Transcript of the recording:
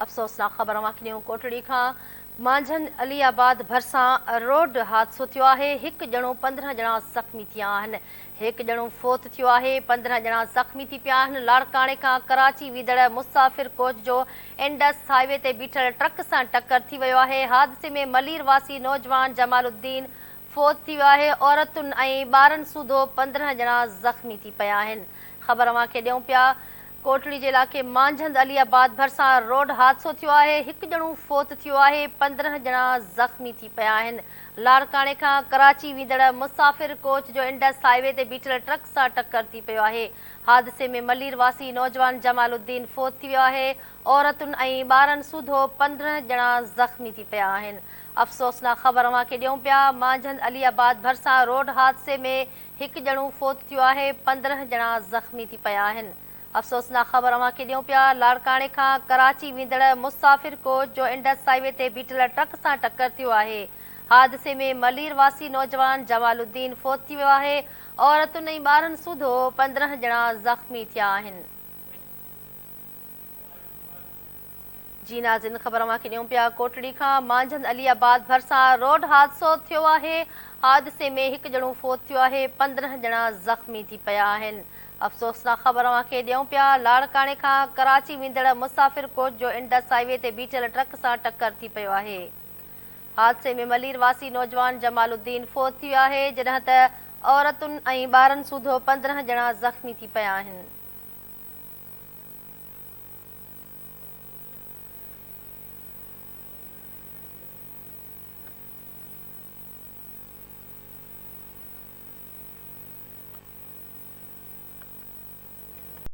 अफ़सोसनाक ख़बर वाकिनियूं कोटड़ी खां मांझंद अलीआबाद भरिसां रोड हादसो थियो आहे। हिकु ॼणो 15 ॼणा ज़ख़्मी थिया आहिनि। हिकु ॼणो फोत थियो आहे। 15 ॼणा ज़ख़्मी थी पिया आहिनि। लाड़काणे खां कराची वींदड़ मुसाफ़िर कोच जो इंडस हाईवे ते बीठल ट्रक सां टक्कर थी वियो आहे। हादसे में मलीर वासी नौजवान जमालुद्दीन फोत थी वियो आहे। औरतुनि ऐं ॿारनि सूधो 15 ॼणा ज़ख़्मी थी पिया आहिनि। ख़बर अव्हांखे ॾियूं पिया कोटड़ी जे इलाइक़े मांझंद अलीआबाद भरिसां रोड हादसो थियो आहे। हिकु ॼणो फोत थियो आहे। 15 ॼणा ज़ख़्मी थी पिया आहिनि। लाड़काणे खां कराची वींदड़ मुसाफ़िर कोच जो इंडस हाईवे ते बीठल ट्रक सां टक्कर थी पियो आहे। हादसे में मलीर वासी नौजवान जमालुद्दीन फोत थी वियो आहे। औरतुनि ऐं ॿारनि सूधो 15 ॼणा ज़ख़्मी थी पिया आहिनि। अफ़सोसनाक ख़बर अव्हांखे ॾियूं पिया मांझंद अलीआबाद भरिसां रोड हादसे में हिकु ॼणो फोत थियो आहे। 15 ॼणा ज़ख़्मी थी पिया आहिनि। अफ़सोसनाक ख़बर अव्हांखे ॾियूं पिया लाड़काणे खां कराची वींदड़ मुसाफ़िर कोच जो इंडस हाईवे ते बीठल ट्रक सां टक्कर थियो आहे। हादसे में मलीर वासी नौजवान जमालुद्दीन फोत थी वियो आहे। औरतुनि ऐं ॿारनि सूधो 15 ॼणा ज़ख़्मी थिया आहिनि। जी नाज़रीन, ख़बर अव्हांखे ॾियूं पिया कोटड़ी खां मांझंद अलीआबाद भरिसां रोड हादसो थियो आहे। हादसे में हिकु ॼणो फोत थियो आहे। 15 ॼणा ज़ख़्मी थी पिया आहिनि। अफ़सोसनाक ख़बर अव्हांखे ॾियूं पिया लाड़काणे खां कराची वींदड़ मुसाफ़िर कोच जो इंडस हाईवे ते बीठल ट्रक सां टक्कर थी पियो आहे। हादसे में मलीर वासी नौजवान जमालुद्दीन फोत थी वियो आहे, जॾहिं त औरतुनि ऐं ॿारनि सूधो 15 ॼणा ज़ख़्मी थी पिया आहिनि।